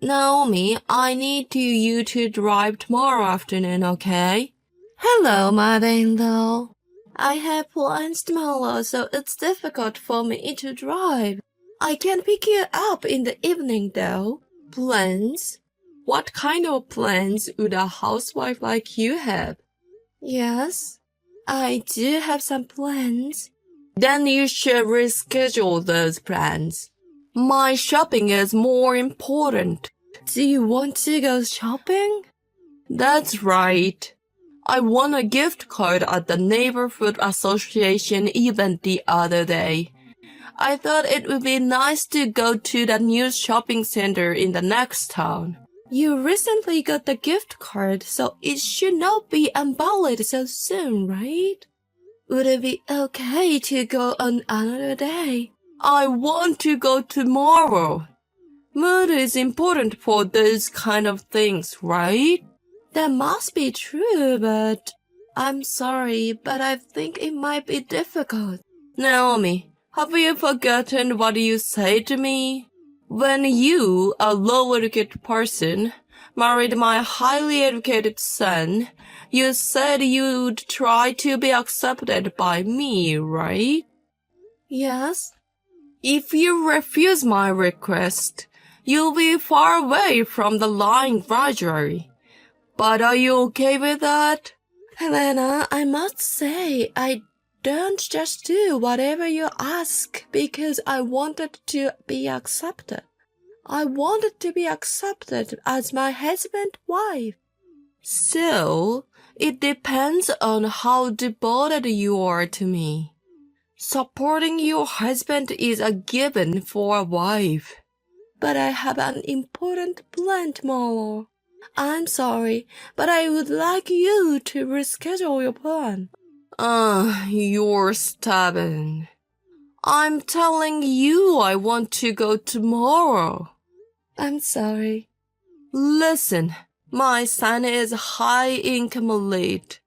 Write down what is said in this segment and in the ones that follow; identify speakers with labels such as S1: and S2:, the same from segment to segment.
S1: Naomi, I need you to drive tomorrow afternoon, okay? Hello, mother-in-law. I have plans tomorrow, so it's difficult for me to drive. I can pick you up in the evening, though. Plans? What kind of plans would a housewife like you have? Yes, I do have some plans. Then you should reschedule those plans. My shopping is more important. Do you want to go shopping? That's right. I won a gift card at the Neighborhood Association event the other day. I thought it would be nice to go to the new shopping center in the next town. You recently got the gift card, so it should not be invalid so soon, right? Would it be okay to go on another day? I want to go tomorrow. Mood is important for those kind of things, right? That must be true, but I'm sorry, but I think it might be difficult. Naomi, have you forgotten what you said to me? When you, a low-educated person, married my highly educated son, you said you'd try to be accepted by me, right? Yes. If you refuse my request, you'll be far away from the line gradually. But are you okay with that? Helena, I must say, I don't just do whatever you ask because I wanted to be accepted. I wanted to be accepted as my husband's wife. So, it depends on how devoted you are to me. Supporting your husband is a given for a wife. But I have an important plan tomorrow. I'm sorry, but I would like you to reschedule your plan. You're stubborn. I'm telling you I want to go tomorrow. I'm sorry. Listen, my son is high-income elite.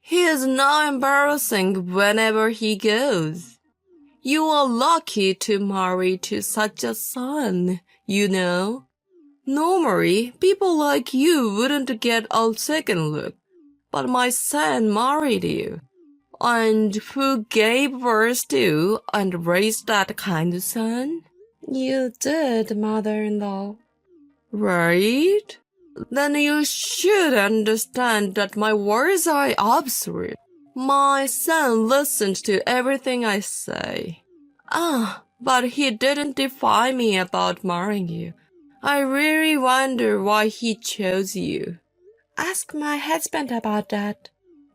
S1: He is now embarrassing whenever he goes. You are lucky to marry to such a son, you know. Normally, people like you wouldn't get a second look, but my son married you. And who gave birth to and raised that kind of son? You did, mother-in-law. Right? Then you should understand that my words are absolute. My son listened to everything I say. But he didn't defy me about marrying you. I really wonder why he chose you. Ask my husband about that.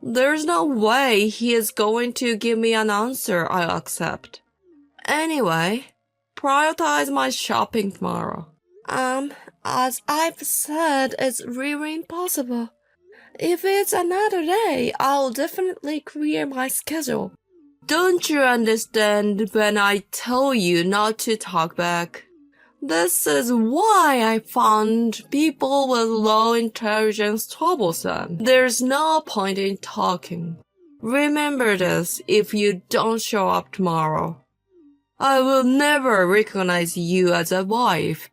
S1: There's no way he is going to give me an answer I'll accept. Anyway, prioritize my shopping tomorrow. As I've said, it's really impossible. If it's another day, I'll definitely clear my schedule. Don't you understand when I tell you not to talk back? This is why I found people with low intelligence troublesome. There's no point in talking. Remember this if you don't show up tomorrow. I will never recognize you as a wife.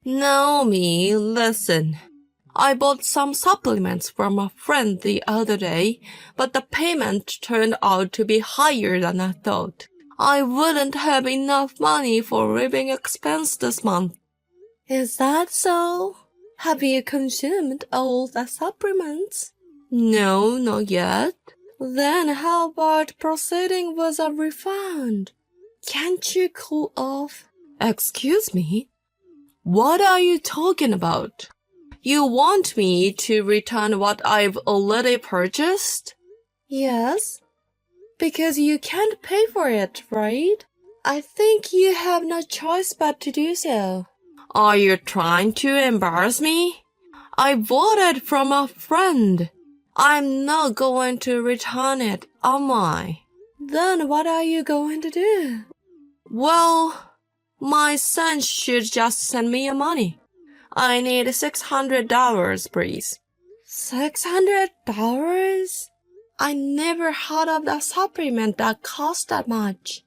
S1: Naomi, listen. I bought some supplements from a friend the other day, but the payment turned out to be higher than I thought. I wouldn't have enough money for living expense this month. Is that so? Have you consumed all the supplements? No, not yet. Then how about proceeding with a refund? Can't you cool off? Excuse me? What are you talking about? You want me to return what I've already purchased? Yes, because you can't pay for it, right? I think you have no choice but to do so. Are you trying to embarrass me? I bought it from a friend. I'm not going to return it, am I? Then what are you going to do? Well, my son should just send me your money. I need $600, please. $600? I never heard of a supplement that costs that much.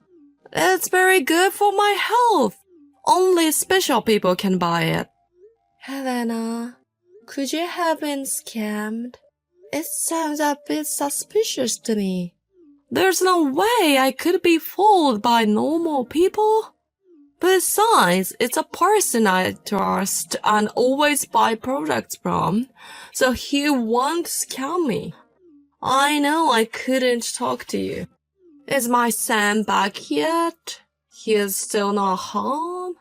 S1: It's very good for my health. Only special people can buy it. Helena, could you have been scammed? It sounds a bit suspicious to me. There's no way I could be fooled by normal people. Besides, it's a person I trust and always buy products from, so he won't scam me. I know I couldn't talk to you. Is my son back yet? He is still not home?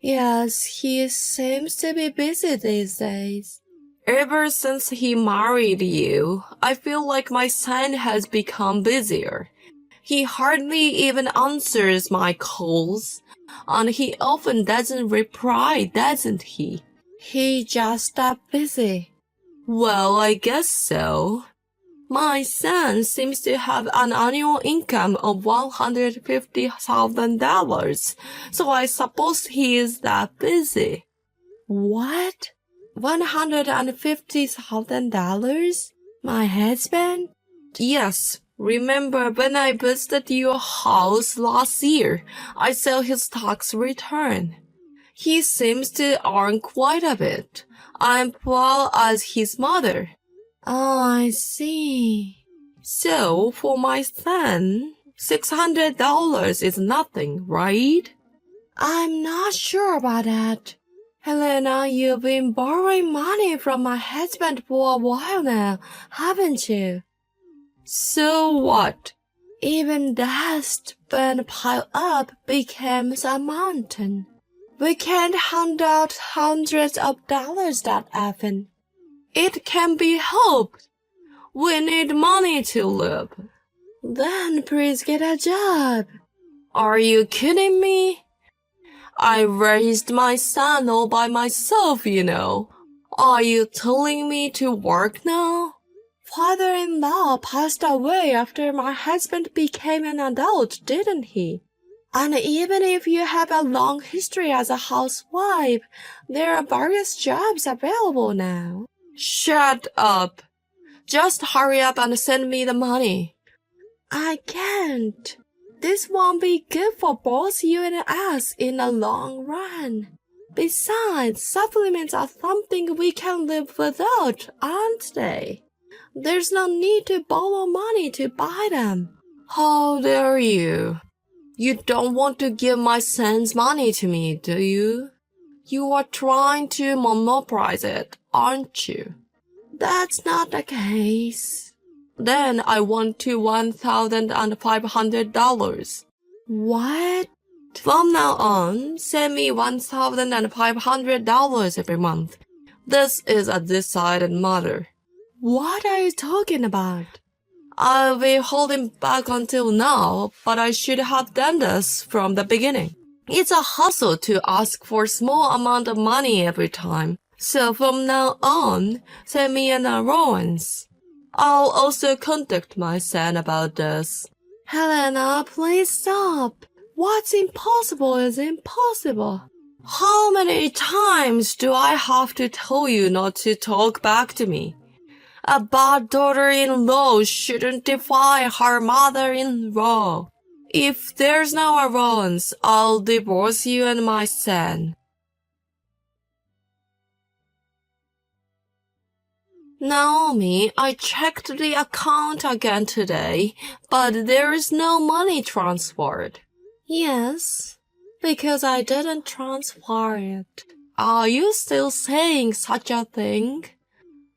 S1: Yes, he seems to be busy these days. Ever since he married you, I feel like my son has become busier. He hardly even answers my calls, and he often doesn't reply, doesn't he? He just that busy. Well, I guess so. My son seems to have an annual income of $150,000, so I suppose he is that busy. What? $150,000? My husband? Yes. Remember when I visited your house last year, I saw his tax return. He seems to earn quite a bit, as well as his mother. Oh, I see. So, for my son, $600 is nothing, right? I'm not sure about that. Helena, you've been borrowing money from my husband for a while now, haven't you? So what? Even dust when piled up becomes a mountain. We can't hand out hundreds of dollars that often. It can be helped. We need money to live. Then please get a job. Are you kidding me? I raised my son all by myself, you know. Are you telling me to work now? Father-in-law passed away after my husband became an adult, didn't he? And even if you have a long history as a housewife, there are various jobs available now. Shut up. Just hurry up and send me the money. I can't. This won't be good for both you and us in the long run. Besides, supplements are something we can live without, aren't they? There's no need to borrow money to buy them. How dare you? You don't want to give my son's money to me, do you? You are trying to monopolize it, aren't you? That's not the case. Then I want to $1,500. What? From now on, send me $1,500 every month. This is a decided matter. What are you talking about? I'll be holding back until now, but I should have done this from the beginning. It's a hassle to ask for a small amount of money every time. So from now on, send me an allowance. I'll also contact my son about this. Helena, please stop. What's impossible is impossible. How many times do I have to tell you not to talk back to me? A bad daughter-in-law shouldn't defy her mother-in-law. If there's no allowance, I'll divorce you and my son. Naomi, I checked the account again today, but there is no money transferred. Yes, because I didn't transfer it. Are you still saying such a thing?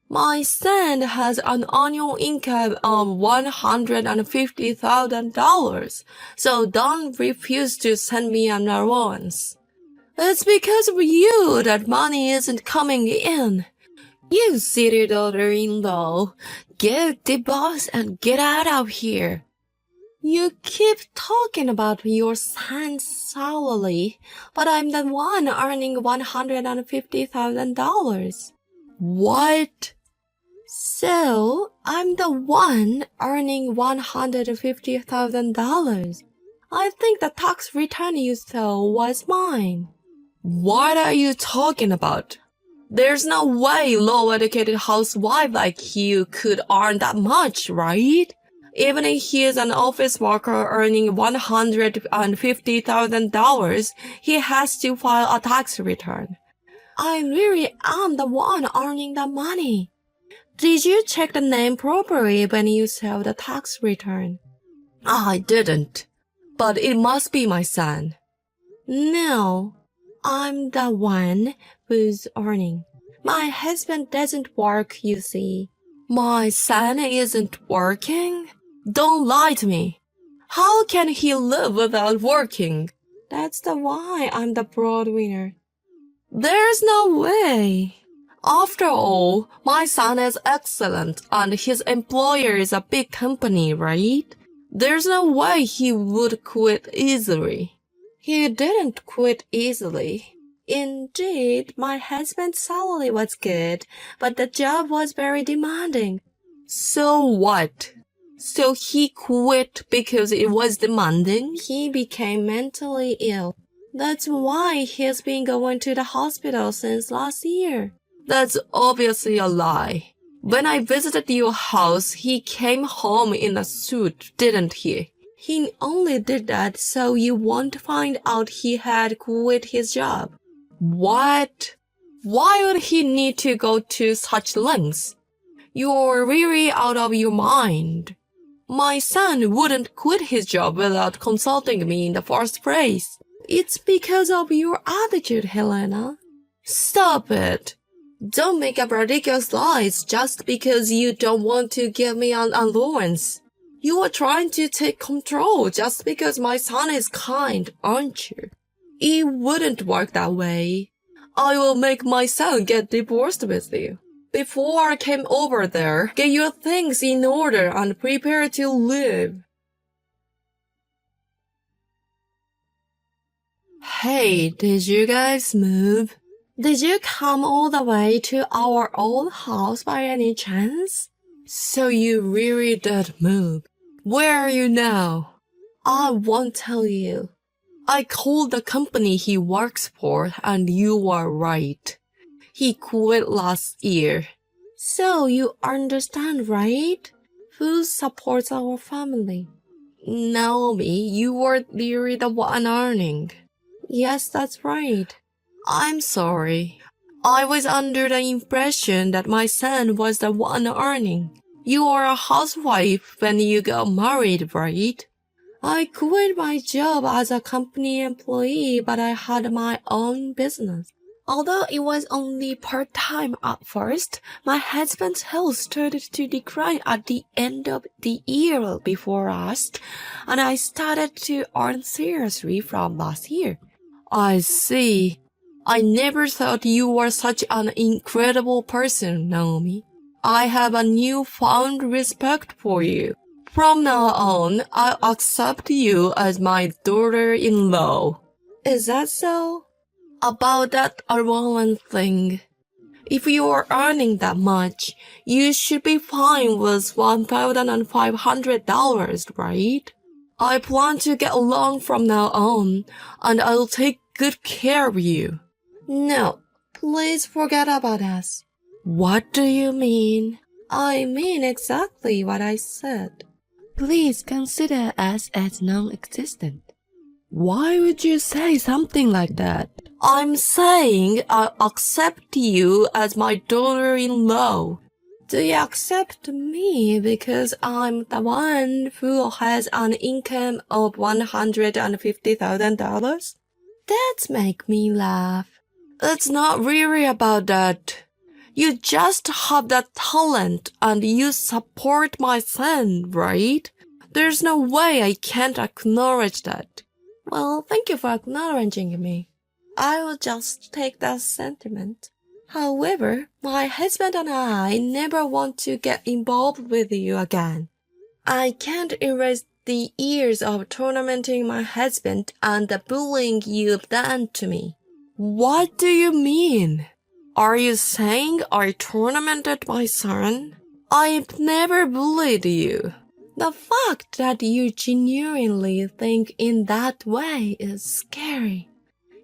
S1: My son has an annual income of $150,000, so don't refuse to send me an allowance. It's because of you that money isn't coming in. You silly daughter-in-law, get the boss and get out of here. You keep talking about your son's salary, but I'm the one earning $150,000. What? So, I'm the one earning $150,000. I think the tax return you saw was mine. What are you talking about? There's no way low-educated housewife like you could earn that much, right? Even if he is an office worker earning $150,000, he has to file a tax return. I really am the one earning the money. Did you check the name properly when you saw the tax return? I didn't, but it must be my son. No, I'm the one who's earning. My husband doesn't work, you see. My son isn't working? Don't lie to me. How can he live without working? That's the why I'm the breadwinner. There's no way. After all, my son is excellent and his employer is a big company, right? There's no way he would quit easily. He didn't quit easily. Indeed, my husband's salary was good, but the job was very demanding. So what? So he quit because it was demanding? He became mentally ill. That's why he's been going to the hospital since last year. That's obviously a lie. When I visited your house, he came home in a suit, didn't he? He only did that so you won't find out he had quit his job. What? Why would he need to go to such lengths? You're really out of your mind. My son wouldn't quit his job without consulting me in the first place. It's because of your attitude, Helena. Stop it. Don't make up ridiculous lies just because you don't want to give me an allowance. You are trying to take control just because my son is kind, aren't you? It wouldn't work that way. I will make my son get divorced with you. Before I came over there, get your things in order and prepare to leave. Hey, did you guys move? Did you come all the way to our old house by any chance? So you really did move. Where are you now? I won't tell you. I called the company he works for and you were right. He quit last year. So you understand, right? Who supports our family? Naomi, you were really the one earning. Yes, that's right. I'm sorry. I was under the impression that my son was the one earning. You are a housewife when you got married, right? I quit my job as a company employee, but I had my own business. Although it was only part-time at first, my husband's health started to decline at the end of the year before us, and I started to earn seriously from last year. I see. I never thought you were such an incredible person, Naomi. I have a newfound respect for you. From now on, I accept you as my daughter-in-law. Is that so? About that allowance thing. If you are earning that much, you should be fine with $1,500, right? I plan to get along from now on, and I'll take good care of you. No, please forget about us. What do you mean? I mean exactly what I said. Please consider us as non-existent. Why would you say something like that? I'm saying I accept you as my daughter-in-law. Do you accept me because I'm the one who has an income of $150,000? That makes me laugh. It's not really about that. You just have that talent and you support my son, right? There's no way I can't acknowledge that. Well, thank you for acknowledging me. I will just take that sentiment. However, my husband and I never want to get involved with you again. I can't erase the years of tormenting my husband and the bullying you've done to me. What do you mean? Are you saying I tormented my son? I've never bullied you. The fact that you genuinely think in that way is scary.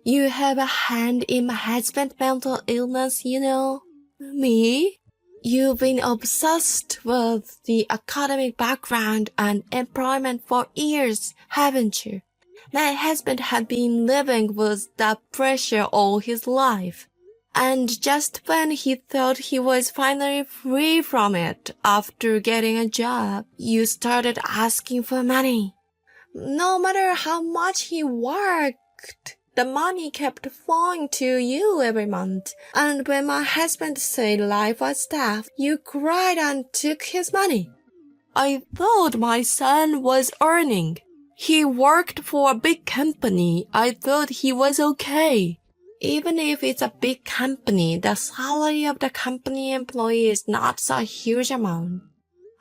S1: You have a hand in my husband's mental illness, you know. Me? You've been obsessed with the academic background and employment for years, haven't you? My husband had been living with that pressure all his life. And just when he thought he was finally free from it after getting a job, you started asking for money. No matter how much he worked, the money kept flowing to you every month. And when my husband said life was tough, you cried and took his money. I thought my son was earning. He worked for a big company. I thought he was okay. Even if it's a big company, the salary of the company employee is not a huge amount.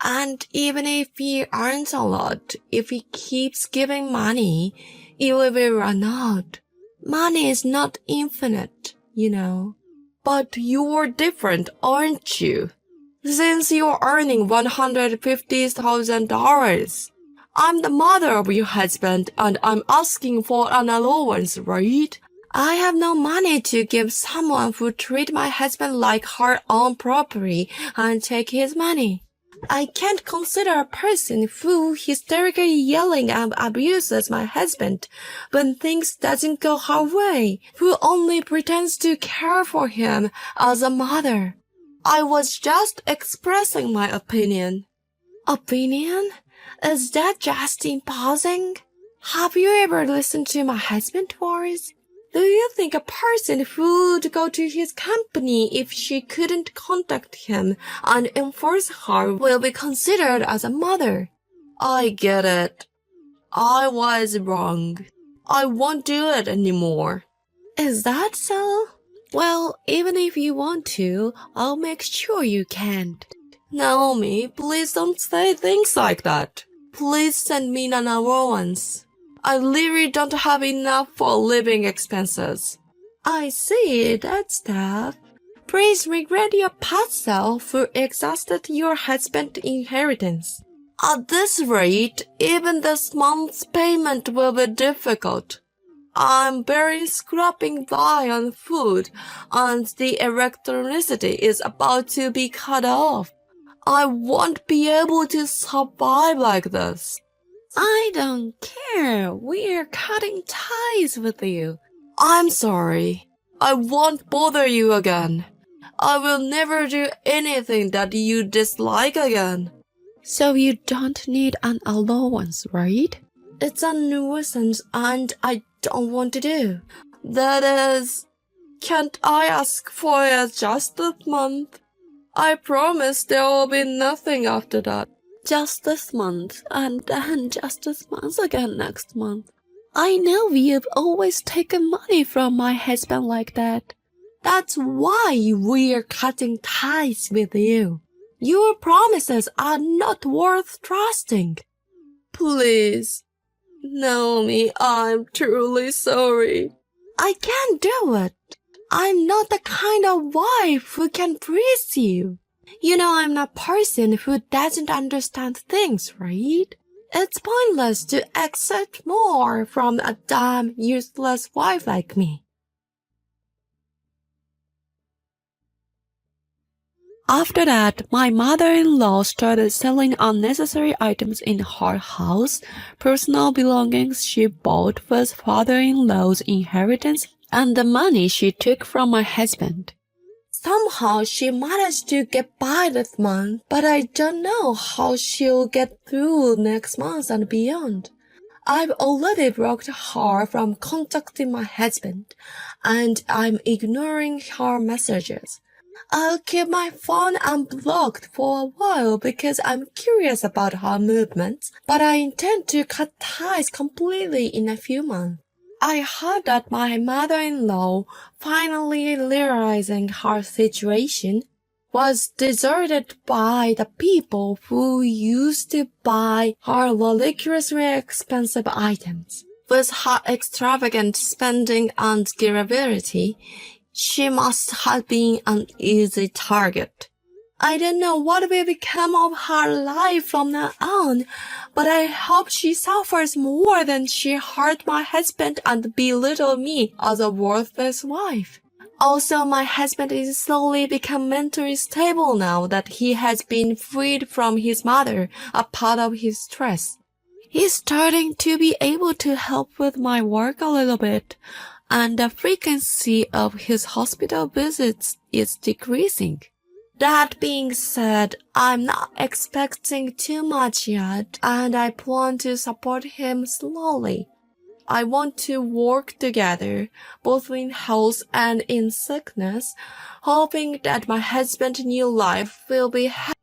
S1: And even if he earns a lot, if he keeps giving money, it will be run out. Money is not infinite, you know. But you're different, aren't you? Since you're earning $150,000, I'm the mother of your husband and I'm asking for an allowance, right? I have no money to give someone who treats my husband like her own property and take his money. I can't consider a person who hysterically yelling and abuses my husband when things doesn't go her way, who only pretends to care for him as a mother. I was just expressing my opinion. Opinion? Is that just imposing? Have you ever listened to my husband's words? Do you think a person would go to his company if she couldn't contact him and enforce her will be considered as a mother? I get it. I was wrong. I won't do it anymore. Is that so? Well, even if you want to, I'll make sure you can't. Naomi, please don't say things like that. Please send me an allowance. I literally don't have enough for living expenses. I see, that's tough. Please regret your past self who exhausted your husband's inheritance. At this rate, even this month's payment will be difficult. I'm barely scraping by on food, and the electricity is about to be cut off. I won't be able to survive like this. I don't care. We're cutting ties with you. I'm sorry. I won't bother you again. I will never do anything that you dislike again. So you don't need an allowance, right? It's a nuisance and I don't want to do. That is, can't I ask for it just this month? I promise there will be nothing after that. Just this month, and then just this month again next month. I know you've always taken money from my husband like that. That's why we're cutting ties with you. Your promises are not worth trusting. Please. Naomi, I'm truly sorry. I can't do it. I'm not the kind of wife who can please you. You know I'm a person who doesn't understand things, right? It's pointless to accept more from a dumb, useless wife like me. After that, my mother-in-law started selling unnecessary items in her house, personal belongings she bought with father-in-law's inheritance, and the money she took from my husband. Somehow she managed to get by this month, but I don't know how she'll get through next month and beyond. I've already blocked her from contacting my husband, and I'm ignoring her messages. I'll keep my phone unblocked for a while because I'm curious about her movements, but I intend to cut ties completely in a few months. I heard that my mother-in-law, finally realizing her situation, was deserted by the people who used to buy her ridiculously expensive items. With her extravagant spending and durability, she must have been an easy target. I don't know what will become of her life from now on, but I hope she suffers more than she hurt my husband and belittled me as a worthless wife. Also, my husband is slowly become mentally stable now that he has been freed from his mother, a part of his stress. He's starting to be able to help with my work a little bit, and the frequency of his hospital visits is decreasing. That being said, I'm not expecting too much yet, and I plan to support him slowly. I want to work together, both in health and in sickness, hoping that my husband's new life will be happy.